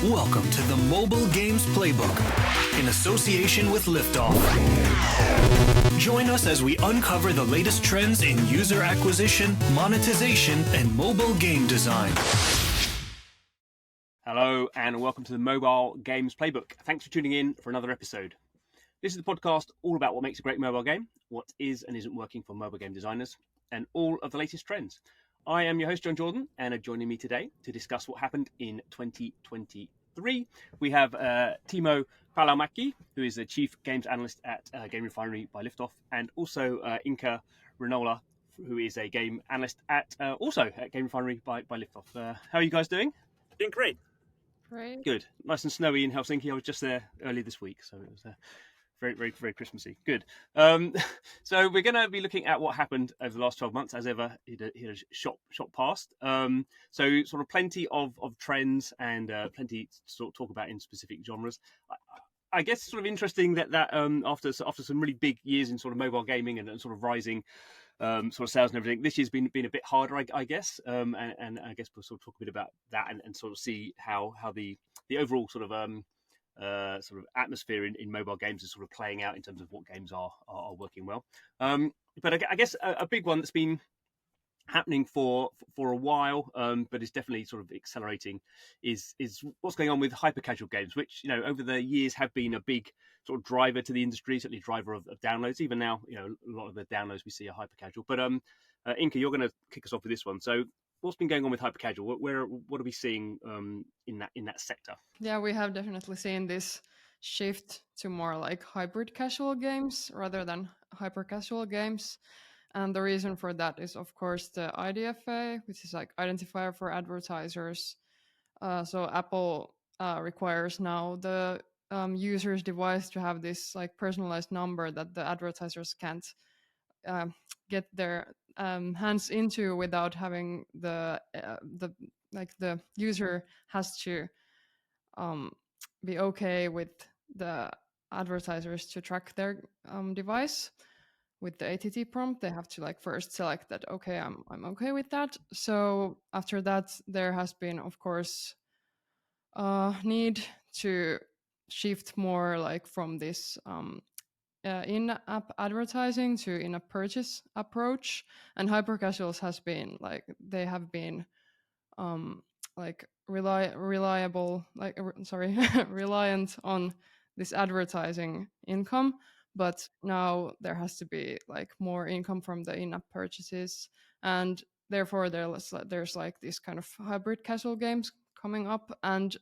Welcome to the Mobile Games Playbook in association with Liftoff. Join us as we uncover the latest trends in user acquisition, monetization, and mobile game design. Hello and welcome to the Mobile Games Playbook. Thanks for tuning in for another episode. This is the podcast all about what makes a great mobile game, what is and isn't working for mobile game designers, and all of the latest trends. I am your host, John Jordan, and joining me today to discuss what happened in 2023, we have Teemu Palomäki, who is the Chief Games Analyst at GameRefinery by Liftoff, and also Inka Reinola, who is a Game Analyst at GameRefinery by Liftoff. How are you guys doing? Doing great. Great. Good. Nice and snowy in Helsinki. I was just there early this week, so it was very, very, very Christmassy. Good. So we're going to be looking at what happened over the last 12 months. As ever, it a shot past. So sort of plenty of trends and plenty to sort of talk about in specific genres. I guess sort of interesting that after some really big years in sort of mobile gaming and sort of rising sort of sales and everything, this year's been a bit harder, I guess. And I guess we'll sort of talk a bit about that and sort of see how the overall sort of atmosphere in mobile games is sort of playing out in terms of what games are working well. But I guess a big one that's been happening for a while, but is definitely sort of accelerating, is what's going on with hyper-casual games, which, you know, over the years have been a big sort of driver to the industry, certainly driver of downloads. Even now, you know, a lot of the downloads we see are hyper-casual. But Inka, you're going to kick us off with this one. So what's been going on with hyper-casual? What are we seeing in that sector? Yeah, we have definitely seen this shift to more like hybrid casual games rather than hyper casual games. And the reason for that is, of course, the IDFA, which is like identifier for advertisers. So Apple requires now the user's device to have this like personalized number that the advertisers can't get their hands into without having the user has to be okay with the advertisers to track their device with the ATT prompt. They have to like first select that, okay, I'm okay with that. So after that, there has been, of course, need to shift more like from this in-app advertising to in-app purchase approach. And hyper-casuals has been like, they have been like reliant on this advertising income, but now there has to be like more income from the in-app purchases, and therefore there's like this kind of hybrid casual games coming up. And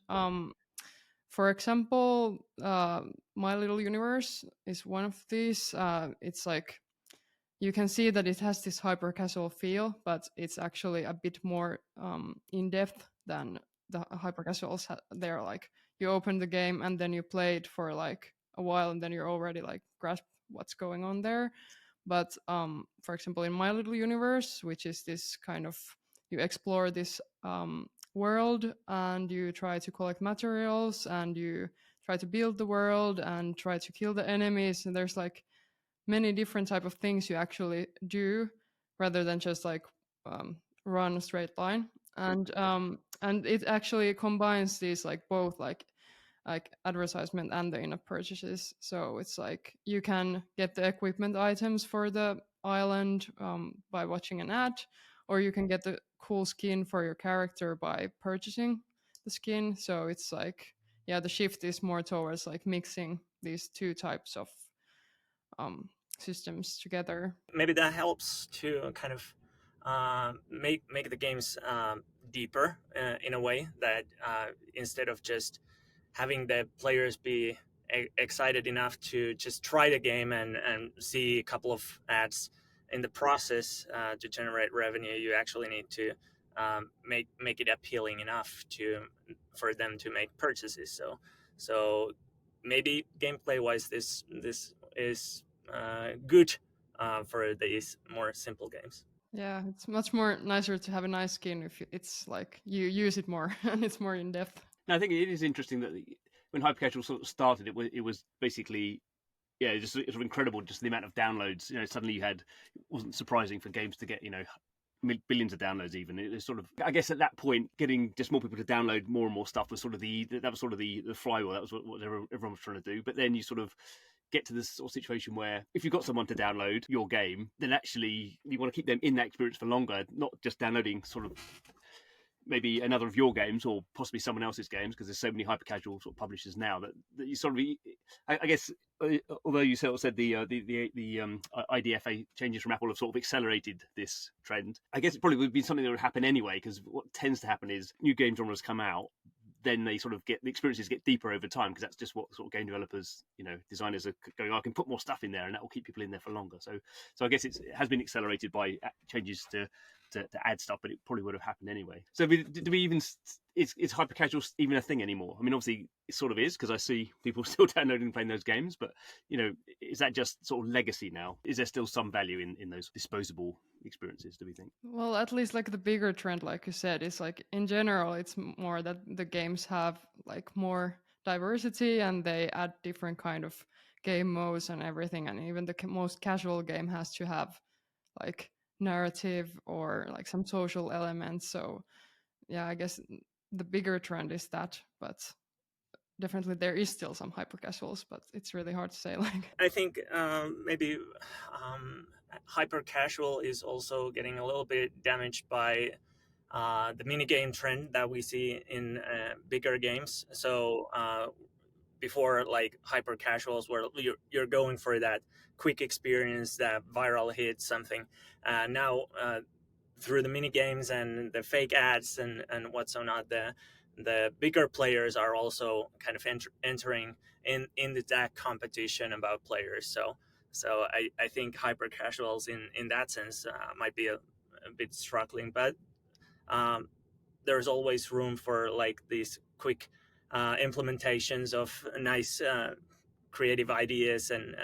for example, My Little Universe is one of these. It's like you can see that it has this hyper casual feel, but it's actually a bit more in depth than the hyper casuals. They're like you open the game and then you play it for like a while and then you're already like grasp what's going on there. But for example, in My Little Universe, which is this kind of, you explore this world and you try to collect materials and you try to build the world and try to kill the enemies, and there's like many different type of things you actually do rather than just like run a straight line. And it actually combines these like both like advertisement and the in-app purchases. So it's like you can get the equipment items for the island by watching an ad, or you can get the cool skin for your character by purchasing the skin. So it's like, yeah, the shift is more towards like mixing these two types of systems together. Maybe that helps to kind of make the games deeper in a way that instead of just having the players be excited enough to just try the game and see a couple of ads in the process to generate revenue, you actually need to make it appealing enough for them to make purchases. So maybe gameplay wise, this is good for these more simple games. Yeah, it's much more nicer to have a nice skin if it's like you use it more and it's more in depth. No, I think it is interesting that when hyper-casual sort of started, it was basically, yeah, just sort of incredible, just the amount of downloads. You know, suddenly it wasn't surprising for games to get, you know, billions of downloads. Even it was sort of, I guess, at that point, getting just more people to download more and more stuff was sort of the flywheel. That was what everyone was trying to do. But then you sort of get to this sort of situation where if you've got someone to download your game, then actually you want to keep them in that experience for longer, not just downloading sort of maybe another of your games or possibly someone else's games, because there's so many hyper casual sort of publishers now that you sort of, I guess, although you said the IDFA changes from Apple have sort of accelerated this trend, I guess it probably would be something that would happen anyway, because what tends to happen is new game genres come out, then they sort of get the experiences get deeper over time, because that's just what sort of game developers, designers are going, I can put more stuff in there and that will keep people in there for longer. So I guess it has been accelerated by changes to add stuff, but it probably would have happened anyway. So do we even, is hyper casual even a thing anymore? I mean, obviously it sort of is, because I see people still downloading and playing those games, but is that just sort of legacy now? Is there still some value in those disposable experiences, do we think? Well, at least like the bigger trend, like you said, is like in general, it's more that the games have like more diversity and they add different kind of game modes and everything. And even the most casual game has to have like narrative or like some social elements. So yeah, I guess the bigger trend is that, but definitely there is still some hyper casuals, but it's really hard to say. Like, I think maybe hyper casual is also getting a little bit damaged by the mini game trend that we see in bigger games. So before, like, hyper casuals where you're going for that quick experience, that viral hit, something. Now through the mini games and the fake ads and what's so not, the bigger players are also kind of entering in that competition about players. So I think hyper casuals in that sense might be a bit struggling, but there's always room for like these quick implementations of nice creative ideas, and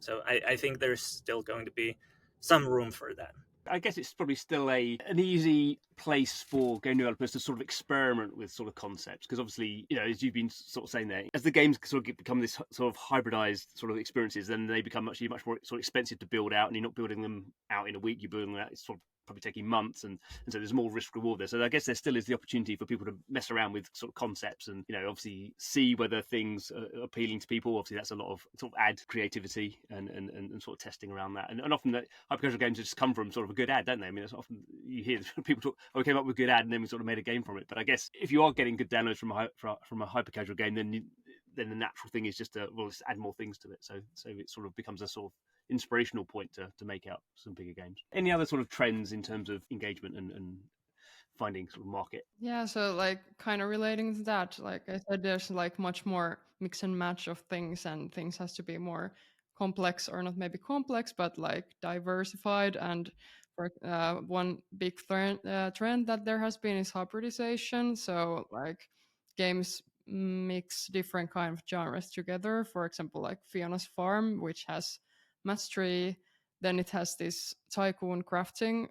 so I think there's still going to be some room for that. I guess it's probably still an easy place for game developers to sort of experiment with sort of concepts, because obviously, as you've been sort of saying there, as the games sort of become this sort of hybridized sort of experiences, then they become much more sort of expensive to build out, and you're not building them out in a week, you're building them out, it's sort of probably taking months, and so there's more risk reward there. So I guess there still is the opportunity for people to mess around with sort of concepts and obviously see whether things are appealing to people. Obviously that's a lot of sort of ad creativity and sort of testing around that, and often that hyper casual games just come from sort of a good ad, don't they? I mean, it's often you hear people talk, we came up with a good ad and then we sort of made a game from it. But I guess if you are getting good downloads from a hyper casual game, then the natural thing is just to just add more things to it. So it sort of becomes a sort of inspirational point to make out some bigger games. Any other sort of trends in terms of engagement and finding sort of market? yeah, so like kind of relating to that, like I said, there's like much more mix and match of things, and things has to be more complex, or not maybe complex, but like diversified. And for one big trend that there has been is hybridization. So like games mix different kind of genres together. For example, like Fiona's Farm, which has match 3, then it has this tycoon crafting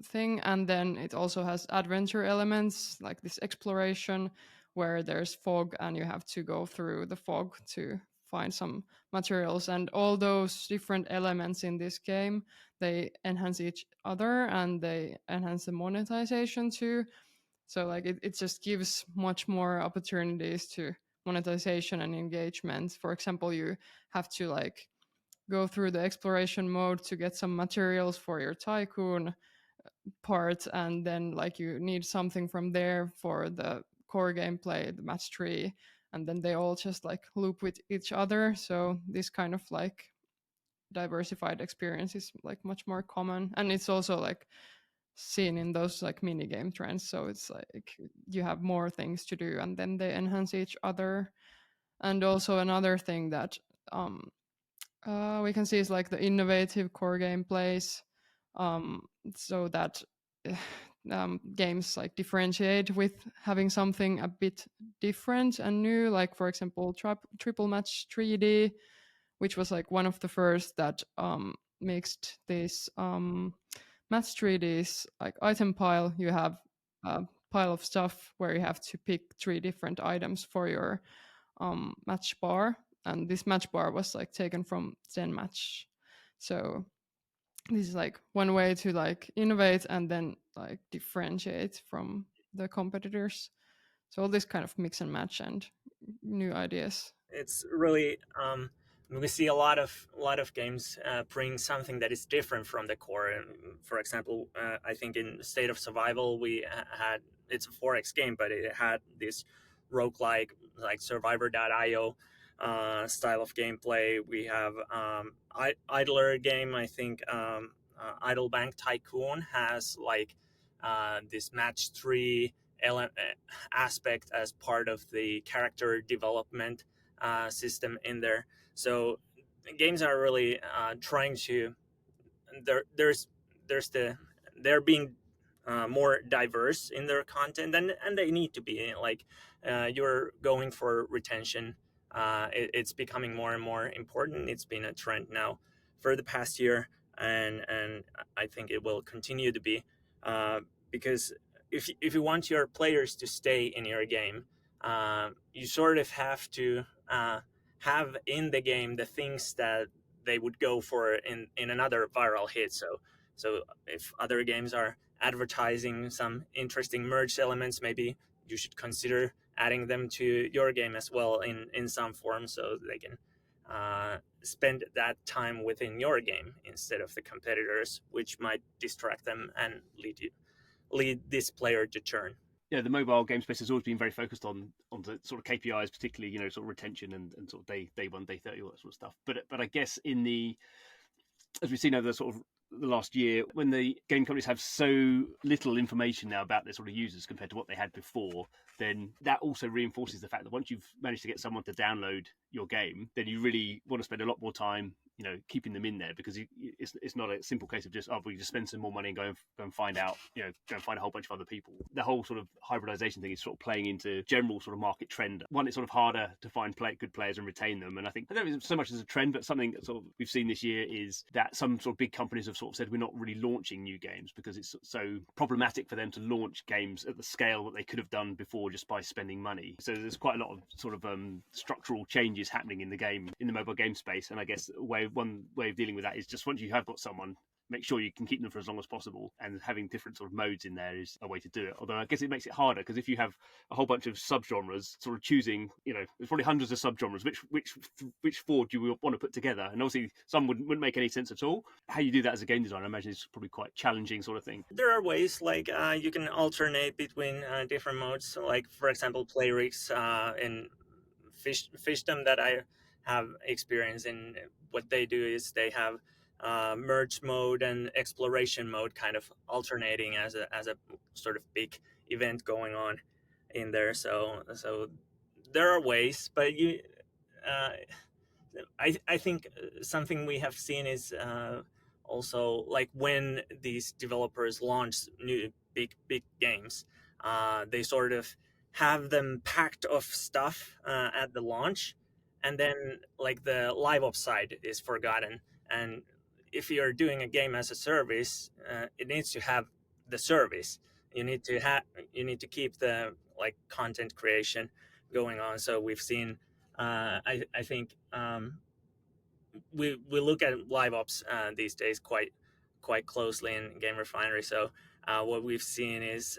thing, and then it also has adventure elements like this exploration where there's fog and you have to go through the fog to find some materials. And all those different elements in this game, they enhance each other and they enhance the monetization too. So like it just gives much more opportunities to monetization and engagement. For example, you have to like go through the exploration mode to get some materials for your tycoon part, and then like you need something from there for the core gameplay, the match 3, and then they all just like loop with each other. So this kind of like diversified experience is like much more common, and it's also like seen in those like mini game trends. So it's like you have more things to do and then they enhance each other. And also another thing that we can see is like the innovative core gameplays, so that games like differentiate with having something a bit different and new. Like for example, Triple Match 3D, which was like one of the first that mixed this match 3Ds like item pile. You have a pile of stuff where you have to pick 3 different items for your match bar, and this match bar was like taken from Zen Match. So this is like one way to like innovate and then like differentiate from the competitors. So all this kind of mix and match and new ideas. It's really we see a lot of games bring something that is different from the core. For example, I think in State of Survival we had, it's a 4X game, but it had this roguelike like Survivor.io style of gameplay. We have Idler game. I think Idle Bank Tycoon has like this match 3 aspect as part of the character development system in there. So games are really trying to there's the they're being more diverse in their content, and they need to be like you're going for retention. It's becoming more and more important. It's been a trend now for the past year, and I think it will continue to be because if you want your players to stay in your game, you sort of have to have in the game the things that they would go for in another viral hit. So if other games are advertising some interesting merge elements, maybe you should consider adding them to your game as well in some form, so they can spend that time within your game instead of the competitors, which might distract them and lead this player to churn. Yeah, the mobile game space has always been very focused on the sort of KPIs, particularly sort of retention and sort of day 1, day 30, all that sort of stuff. But I guess as we've seen over the sort of the last year, when the game companies have so little information now about their sort of users compared to what they had before, then that also reinforces the fact that once you've managed to get someone to download your game, then you really want to spend a lot more time keeping them in there, because it's not a simple case of just we just spend some more money and go and find out, go and find a whole bunch of other people. The whole sort of hybridization thing is sort of playing into general sort of market trend. One, it's sort of harder to find good players and retain them, and I think, I don't know so much as a trend, but something that sort of we've seen this year is that some sort of big companies have sort of said we're not really launching new games because it's so problematic for them to launch games at the scale that they could have done before just by spending money. So there's quite a lot of sort of structural changes happening in the mobile game space, and I guess one way of dealing with that is just once you have got someone, make sure you can keep them for as long as possible, and having different sort of modes in there is a way to do it. Although I guess it makes it harder, because if you have a whole bunch of subgenres, sort of choosing, there's probably hundreds of subgenres, which four do you want to put together? And obviously some wouldn't make any sense at all. How you do that as a game designer, I imagine it's probably quite challenging sort of thing. There are ways like you can alternate between different modes. So, like for example, Playrix in Fishdom that I have experience in, what they do is they have merge mode and exploration mode kind of alternating as a sort of big event going on in there. So there are ways, but I think something we have seen is also like when these developers launch new big games, they sort of have them packed of stuff at the launch, and then like the live ops side is forgotten. And if you're doing a game as a service, it needs to have the service. You need to keep the like content creation going on. So we've seen I think we look at live ops these days quite closely in GameRefinery. So what we've seen is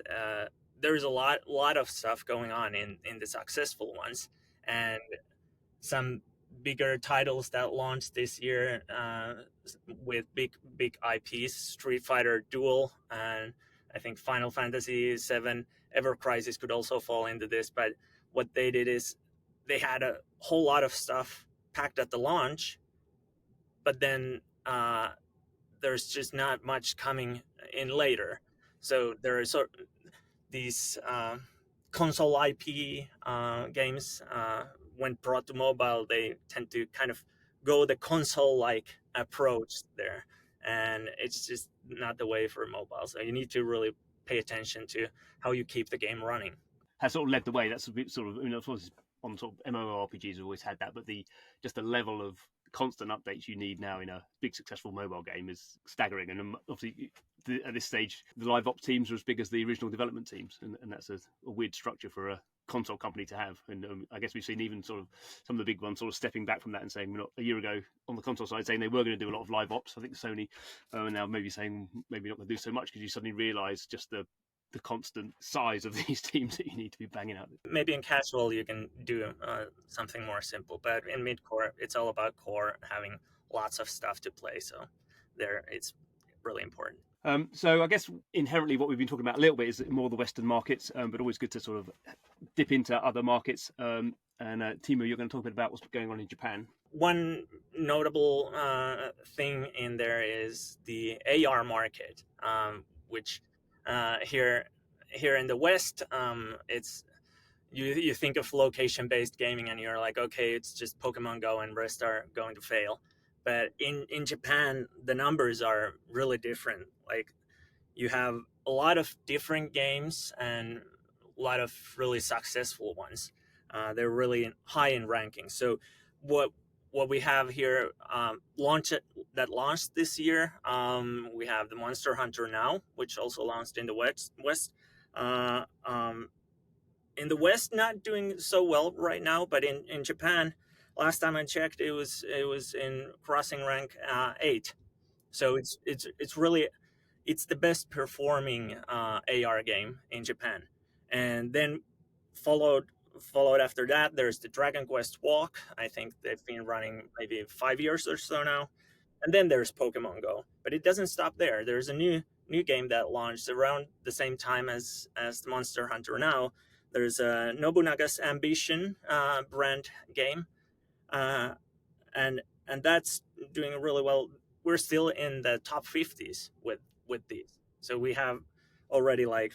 there's a lot of stuff going on in the successful ones, and some bigger titles that launched this year with big IPs, Street Fighter Duel, and I think Final Fantasy VII Ever Crisis could also fall into this. But what they did is they had a whole lot of stuff packed at the launch, but then there's just not much coming in later. So there are these console IP games, when brought to mobile, they tend to kind of go the console-like approach there, and it's just not the way for mobile. So you need to really pay attention to how you keep the game running. Has sort of led the way. That's a bit sort of, on sort of MMORPGs have always had that, but the level of constant updates you need now in a big successful mobile game is staggering. And obviously at this stage, the live ops teams are as big as the original development teams, and that's a weird structure for a console company to have. And I guess we've seen even sort of some of the big ones sort of stepping back from that and saying, we're not, a year ago on the console side, saying they were going to do a lot of live ops. I think Sony are now maybe saying maybe not going to do so much, because you suddenly realise just the constant size of these teams that you need to be banging out. Maybe in casual you can do something more simple, but in mid-core it's all about core having lots of stuff to play. So there, it's really important. So I guess inherently what we've been talking about a little bit is more the Western markets, but always good to sort of dip into other markets. And Teemu, you're going to talk a bit about what's going on in Japan. One notable thing in there is the AR market, which here in the West, it's you think of location-based gaming and you're like, okay, it's just Pokemon Go and rest are going to fail. But in Japan, the numbers are really different. Like, you have a lot of different games and a lot of really successful ones. They're really high in ranking. So what we have here launched this year, we have the Monster Hunter Now, which also launched in the West. In the West, not doing so well right now, but in Japan, last time I checked, it was in crossing rank 8. So it's really the best performing AR game in Japan. And then followed after that, there's the Dragon Quest Walk. I think they've been running maybe 5 years or so now. And then there's Pokemon Go. But it doesn't stop there. There's a new game that launched around the same time as the Monster Hunter Now. There's a Nobunaga's Ambition brand game. And that's doing really well. We're still in the top 50s with these. So we have already like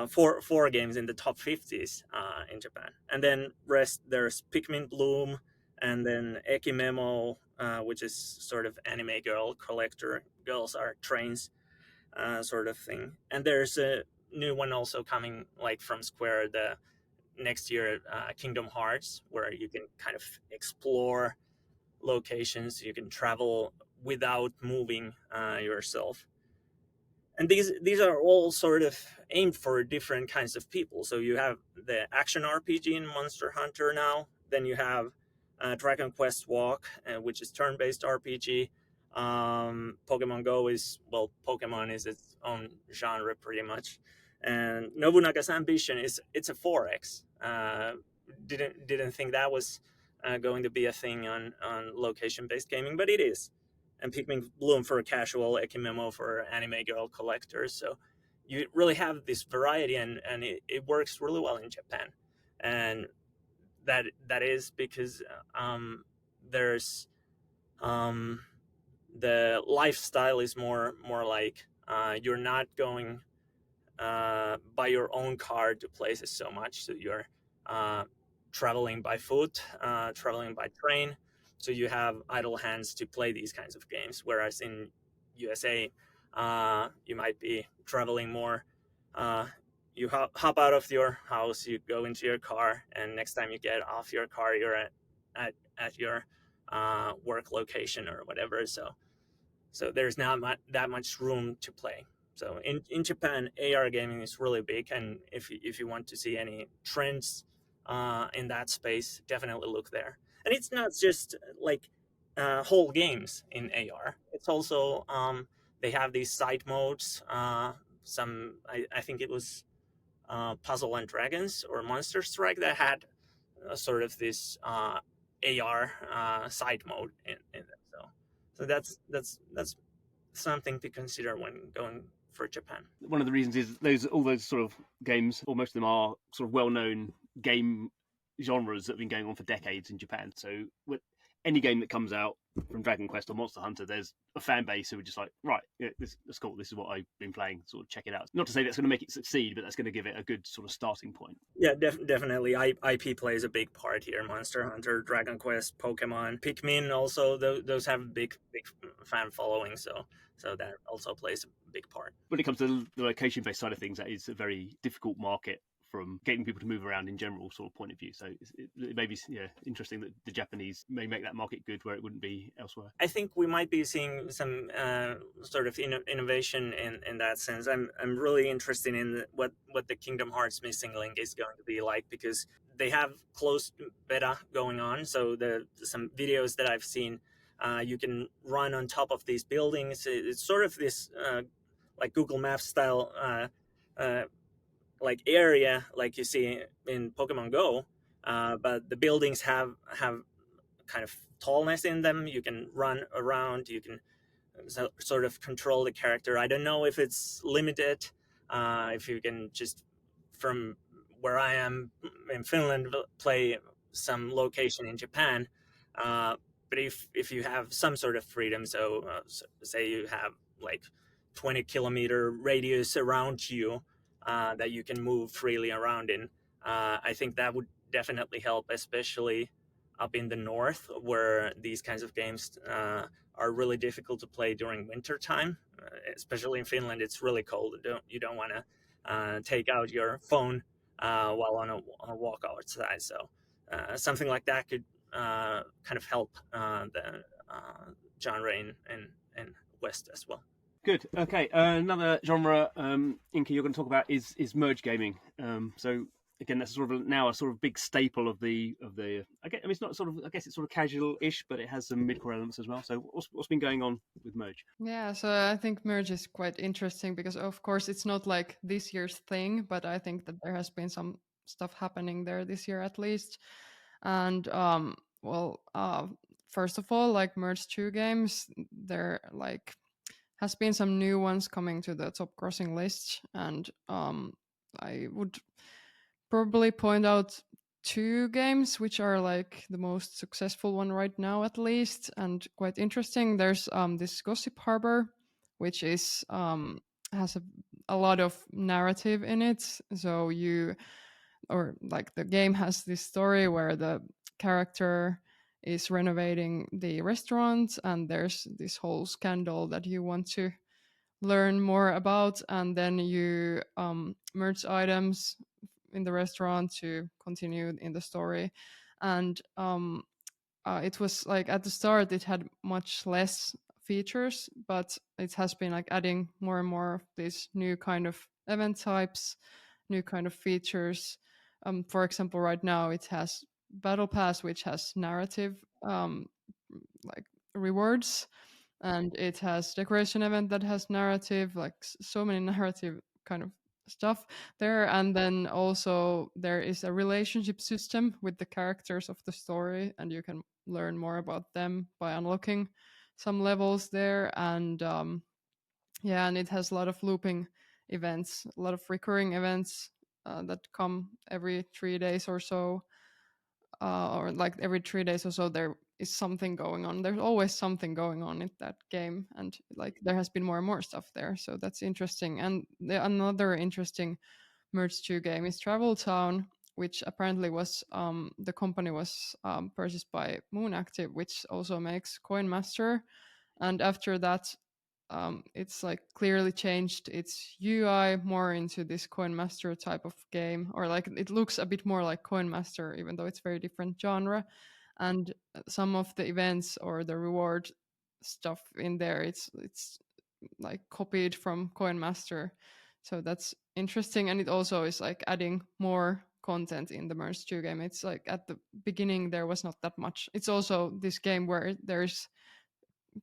four games in the top 50s in Japan. And then there's Pikmin Bloom, and then Ekimemo, which is sort of anime girl collector. Girls are trains sort of thing. And there's a new one also coming like from Square the next year, Kingdom Hearts, where you can kind of explore locations. You can travel without moving yourself. And these are all sort of aimed for different kinds of people. So you have the action RPG in Monster Hunter Now. Then you have Dragon Quest Walk, which is turn-based RPG. Pokemon Go is, well, Pokemon is its own genre pretty much. And Nobunaga's Ambition it's a 4X. Didn't think that was going to be a thing on location-based gaming, but it is. And Pikmin Bloom for casual, Ekimemo for anime girl collectors. So you really have this variety, and it works really well in Japan. And that is because there's the lifestyle is more like you're not going by your own car to places so much. So you're traveling by foot, traveling by train. So you have idle hands to play these kinds of games. Whereas in USA, you might be traveling more. You hop out of your house, you go into your car, and next time you get off your car, you're at your work location or whatever. So there's not that much room to play. So in Japan, AR gaming is really big, and if you want to see any trends in that space, definitely look there. And it's not just like whole games in AR. It's also they have these side modes. I think it was Puzzle and Dragons or Monster Strike that had sort of this AR side mode in it. So that's something to consider when going for Japan. One of the reasons is all those sort of games, or most of them are sort of well-known game genres that have been going on for decades in Japan. So with any game that comes out from Dragon Quest or Monster Hunter, there's a fan base who are just like, right, yeah, that's cool. This is what I've been playing. Sort of check it out. Not to say that's going to make it succeed, but that's going to give it a good sort of starting point. Yeah, definitely. IP plays a big part here. Monster Hunter, Dragon Quest, Pokemon, Pikmin. Also, those have big fan following. So that also plays a big part. When it comes to the location-based side of things, that is a very difficult market from getting people to move around in general sort of point of view. So it may be interesting that the Japanese may make that market good where it wouldn't be elsewhere. I think we might be seeing some sort of innovation in that sense. I'm really interested in what the Kingdom Hearts Missing Link is going to be like, because they have closed beta going on. So some videos that I've seen, you can run on top of these buildings. It's sort of this like Google Maps style like area like you see in Pokemon Go, but the buildings have kind of tallness in them. You can run around, you can sort of control the character. I don't know if it's limited, if you can just from where I am in Finland play some location in Japan, but if you have some sort of freedom, so say you have like 20-kilometer radius around you that you can move freely around in, I think that would definitely help, especially up in the north where these kinds of games are really difficult to play during winter time. Especially in Finland, it's really cold. You don't want to take out your phone while on a walk outside. So something like that could kind of help the genre in West as well. Good. Okay. Another genre, Inka, you're going to talk about is merge gaming. So again, that's sort of now a sort of big staple of the. I mean, it's not sort of. I guess it's sort of casual-ish, but it has some mid-core elements as well. So what's been going on with merge? Yeah, so I think merge is quite interesting because, of course, it's not like this year's thing, but I think that there has been some stuff happening there this year at least. And first of all, like merge 2 games, there like has been some new ones coming to the top grossing list, and I would probably point out 2 games which are like the most successful one right now at least, and quite interesting. There's this Gossip Harbor, which is has a lot of narrative in it. So the game has this story where the character is renovating the restaurant, and there's this whole scandal that you want to learn more about, and then you merge items in the restaurant to continue in the story. And it was like at the start it had much less features, but it has been like adding more and more of these new kind of event types, new kind of features. For example, right now it has Battle Pass, which has narrative like rewards, and it has decoration event that has narrative, like so many narrative kind of stuff there. And then also there is a relationship system with the characters of the story, and you can learn more about them by unlocking some levels there. And and it has a lot of looping events, a lot of recurring events that come every 3 days or so, or like every 3 days or so there is something going on. There's always something going on in that game, and like there has been more and more stuff there, so that's interesting. And another interesting merge 2 game is Travel Town, which apparently was the company was purchased by Moon Active, which also makes Coin Master. And after that, it's like clearly changed its UI more into this Coin Master type of game, or like it looks a bit more like Coin Master, even though it's very different genre. And some of the events or the reward stuff in there, it's like copied from Coin Master, so that's interesting. And it also is like adding more content in the Merge 2 game. It's like at the beginning there was not that much. It's also this game where there's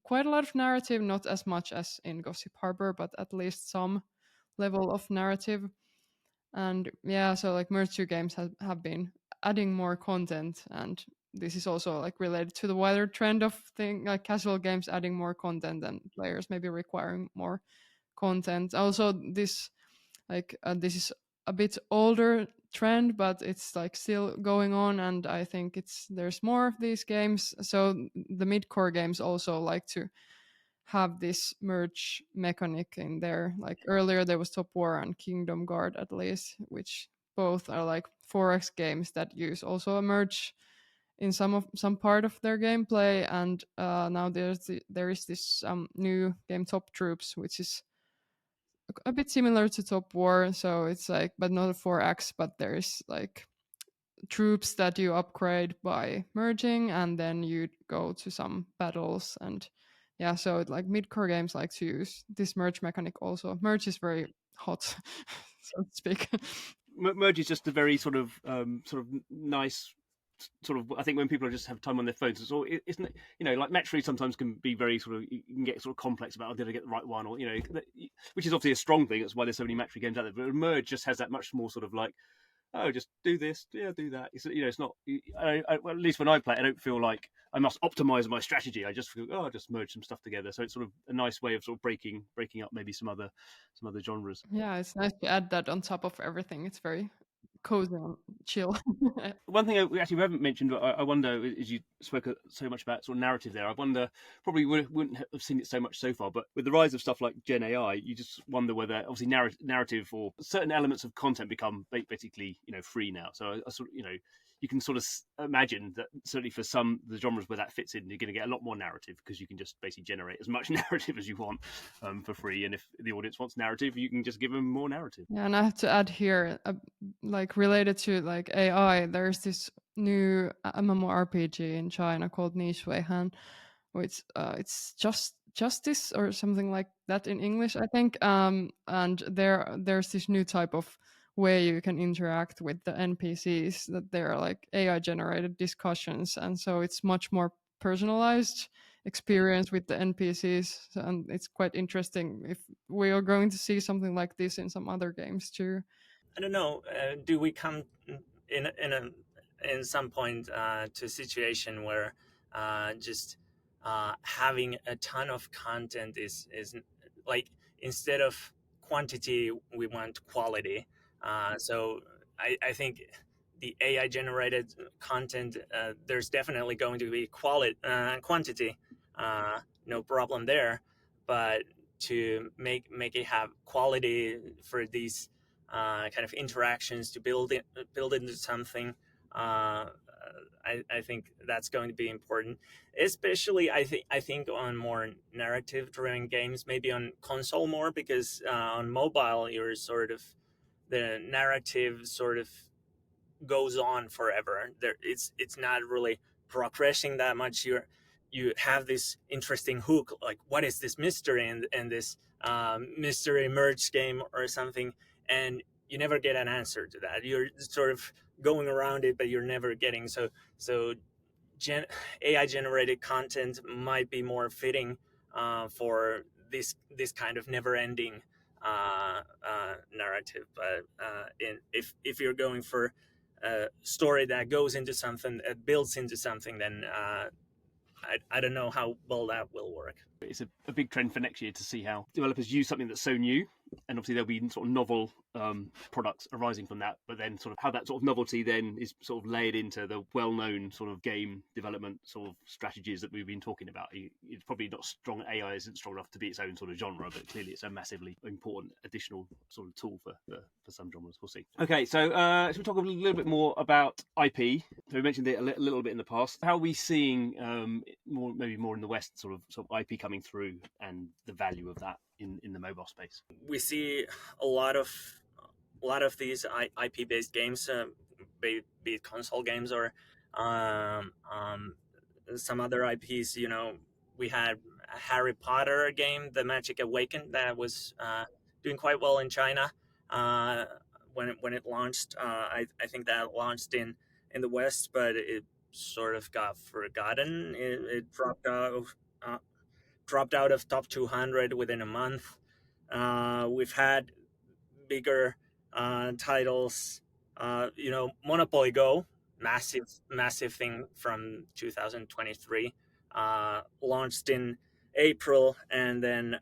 quite a lot of narrative, not as much as in Gossip Harbor, but at least some level of narrative. And yeah, so like Merge 2 games have been adding more content, and this is also like related to the wider trend of thing like casual games adding more content and players maybe requiring more content. Also, this this is a bit older trend, but it's like still going on, and I think there's more of these games. So the mid-core games also like to have this merge mechanic in there. Like earlier there was Top War and Kingdom Guard at least, which both are like 4X games that use also a merge in some part of their gameplay. And now there is this new game Top Troops, which is a bit similar to Top War. So it's like, but not a 4X, but there's like troops that you upgrade by merging, and then you go to some battles. And yeah, so like mid-core games like to use this merge mechanic also. Merge is very hot, so to speak. Merge is just a very sort of nice sort of. I think when people just have time on their phones, isn't it? Like match 3 sometimes can be very sort of, you can get sort of complex about, oh, did I get the right one, or which is obviously a strong thing. That's why there's so many match 3 games out there. But Merge just has that much more sort of like, oh, just do this, yeah, do that. It's not. Well, at least when I play, I don't feel like I must optimize my strategy. I just feel, oh, I'll just merge some stuff together. So it's sort of a nice way of sort of breaking up maybe some other genres. Yeah, it's nice to add that on top of everything. It's very cozy and chill. One thing we haven't mentioned, but I wonder, as you spoke so much about sort of narrative there, I wonder, probably wouldn't have seen it so much so far, but with the rise of stuff like Gen AI, you just wonder whether obviously narrative or certain elements of content become basically free now. So I sort of, you can sort of imagine that certainly for some the genres where that fits in, you're going to get a lot more narrative because you can just basically generate as much narrative as you want for free. And if the audience wants narrative, you can just give them more narrative. Yeah, and I have to add here, like related to like AI, there's this new MMORPG in China called Niche Han, which it's just justice or something like that in English, I think. And there's this new type of way you can interact with the NPCs, that they're like AI generated discussions, and so it's much more personalized experience with the NPCs, and it's quite interesting if we are going to see something like this in some other games too. I don't know. Do we come in some point to a situation where just having a ton of content is like, instead of quantity, we want quality. So I think the AI generated content, there's definitely going to be quantity, no problem there. But to make it have quality for these kind of interactions, to build into something. I think that's going to be important, especially I think on more narrative driven games, maybe on console more, because on mobile you're sort of, the narrative sort of goes on forever. It's not really progressing that much. You have this interesting hook, like what is this mystery in this mystery merge game or something, and you never get an answer to that. You're sort of going around it, but you're never getting. So AI generated content might be more fitting for this kind of never ending narrative. But if you're going for a story that goes into something, that builds into something, then I don't know how well that will work. It's a big trend for next year to see how developers use something that's so new, and obviously there'll be sort of novel products arising from that, but then sort of how that sort of novelty then is sort of layered into the well-known sort of game development sort of strategies that we've been talking about. It's probably not strong, AI isn't strong enough to be its own sort of genre, but clearly it's a massively important additional sort of tool for some genres. We'll see. Okay, so should we talk a little bit more about IP? So we mentioned it a little bit in the past. How are we seeing maybe more in the West sort of IP coming through, and the value of that in the mobile space? We see a lot of these IP based games, be it console games or some other IPs. We had a Harry Potter game, The Magic Awakened, that was doing quite well in China when it launched. I think that launched in the West, but it sort of got forgotten. It dropped out of top 200 within a month. We've had bigger titles. Monopoly Go, massive thing from 2023, launched in April, and then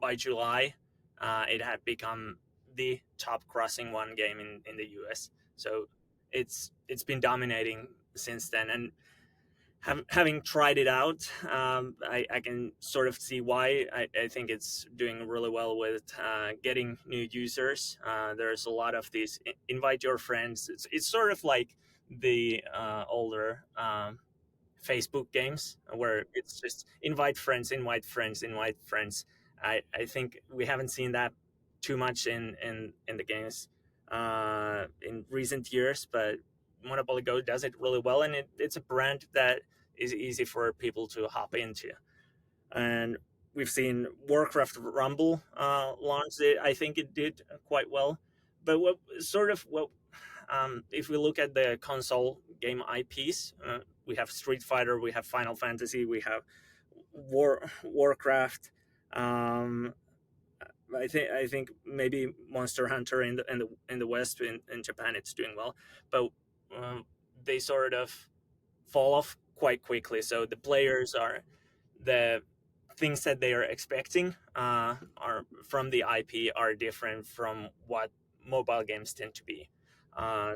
by July, it had become the top crossing one game in the US. So it's been dominating since then, and having tried it out, I can sort of see why. I think it's doing really well with getting new users. There's a lot of these invite your friends. It's sort of like the older Facebook games, where it's just invite friends. I think we haven't seen that too much in the games in recent years, but Monopoly Go does it really well, and it's a brand that is easy for people to hop into. And we've seen Warcraft Rumble launch it. I think it did quite well. But if we look at the console game IPs, we have Street Fighter, we have Final Fantasy, we have Warcraft. I think maybe Monster Hunter in the West, in Japan it's doing well, but they sort of fall off quite quickly. So the players are the things that they are expecting are from the IP are different from what mobile games tend to be. I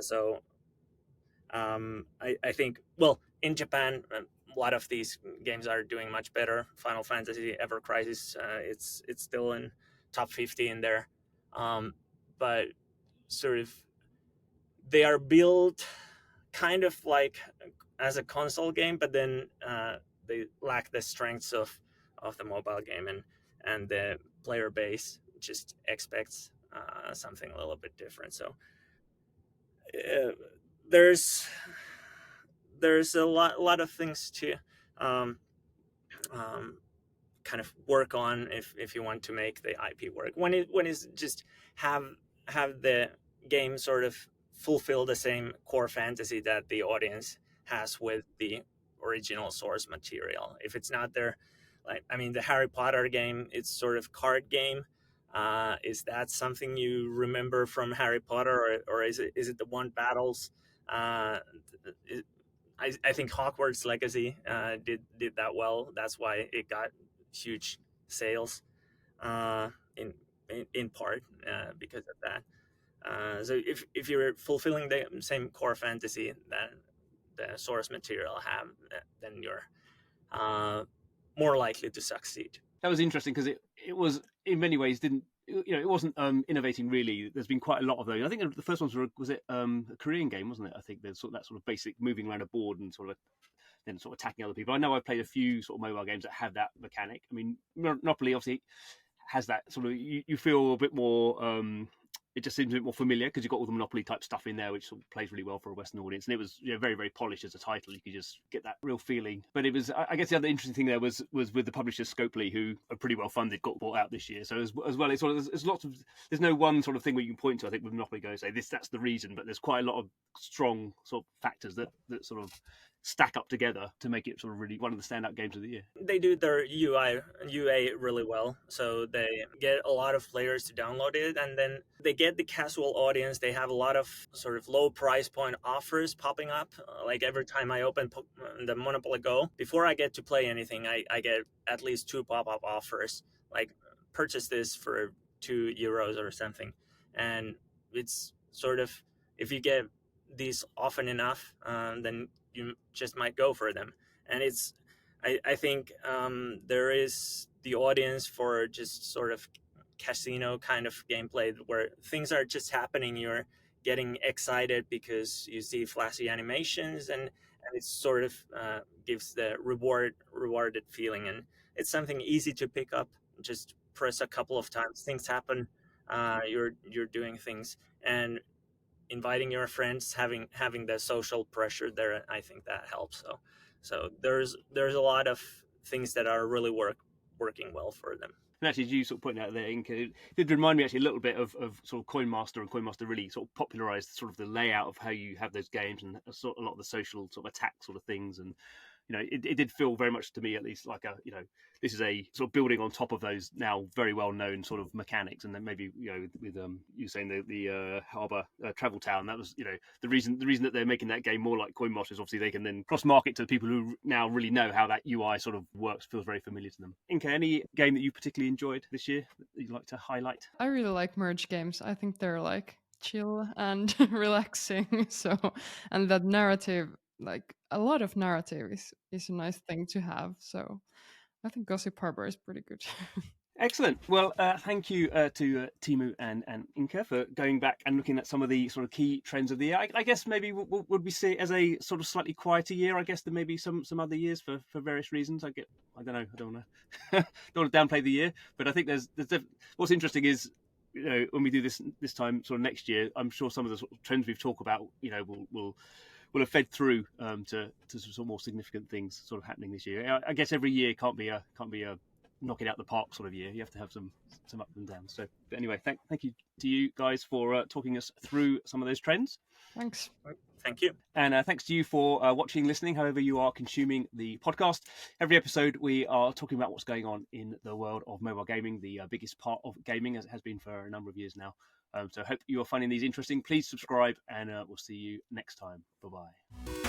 think, well, in Japan, a lot of these games are doing much better. Final Fantasy Ever Crisis, it's still in top 50 in there, but sort of they are built kind of like as a console game, but then they lack the strengths of the mobile game, and the player base just expects something a little bit different. So there's a lot of things to um, kind of work on if you want to make the IP work. When it's just have the game sort of fulfill the same core fantasy that the audience has with the original source material. If it's not there, like, I mean, the Harry Potter game, it's sort of card game. Is that something you remember from Harry Potter, or is it the one battles? I think Hogwarts Legacy did that well. That's why it got huge sales in part because of that. So if you're fulfilling the same core fantasy that the source material have, then you're more likely to succeed. That was interesting because it was in many ways it wasn't innovating really. There's been quite a lot of those. I think the first ones was it a Korean game, wasn't it? I think there's that sort of basic moving around a board and sort of then sort of attacking other people. I know I've played a few sort of mobile games that have that mechanic. I mean, Monopoly obviously has that sort of, you feel a bit more, it just seems a bit more familiar because you've got all the Monopoly type stuff in there, which sort of plays really well for a Western audience. And it was very, very polished as a title. You could just get that real feeling. But it was, I guess the other interesting thing there was with the publisher Scopely, who are pretty well funded, got bought out this year. So as well, it's sort of, there's lots of, there's no one sort of thing where you can point to, I think, with Monopoly Go and say that's the reason. But there's quite a lot of strong sort of factors that sort of stack up together to make it sort of really one of the standout games of the year. They do their UA really well, so they get a lot of players to download it, and then they get the casual audience. They have a lot of sort of low price point offers popping up. Like every time I open the Monopoly Go, before I get to play anything, I get at least 2 pop-up offers, like purchase this for €2 or something. And it's sort of, if you get these often enough, then you just might go for them. And it's, I think there is the audience for just sort of casino kind of gameplay where things are just happening. You're getting excited because you see flashy animations, and it sort of gives the rewarded feeling. And it's something easy to pick up. Just press a couple of times, things happen. You're doing things, and inviting your friends, having the social pressure there, I think that helps. So there's a lot of things that are really working well for them. And actually, as you sort of pointed out there, Inka, it did remind me actually a little bit of sort of Coin Master, and Coin Master really sort of popularized sort of the layout of how you have those games and sort of a lot of the social sort of attack sort of things. And it did feel very much to me, at least, like this is a sort of building on top of those now very well known sort of mechanics. And then maybe with you saying the Harbour Travel Town, that was the reason that they're making that game more like Coin Master is obviously they can then cross market to people who now really know how that UI sort of works, feels very familiar to them. Inka, any game that you particularly enjoyed this year that you'd like to highlight? I really like merge games. I think they're like chill and relaxing. So, and that narrative, like a lot of narrative is a nice thing to have. So I think Gossip Harbor is pretty good. Excellent. Well, thank you to Teemu and Inka for going back and looking at some of the sort of key trends of the year. I guess maybe would we see it as a sort of slightly quieter year, I guess, than maybe some other years for various reasons. I don't know. I don't want to downplay the year, but I think there's what's interesting is when we do this time sort of next year, I'm sure some of the sort of trends we've talked about, will have fed through to some more significant things sort of happening this year. I guess every year can't be a knock it out the park sort of year. You have to have some up and downs. So, but anyway, thank you to you guys for talking us through some of those trends. Thanks. Thank you. And thanks to you for watching, listening, however you are consuming the podcast. Every episode, we are talking about what's going on in the world of mobile gaming, the biggest part of gaming, as it has been for a number of years now. So hope you are finding these interesting. Please subscribe, and we'll see you next time. Bye-bye.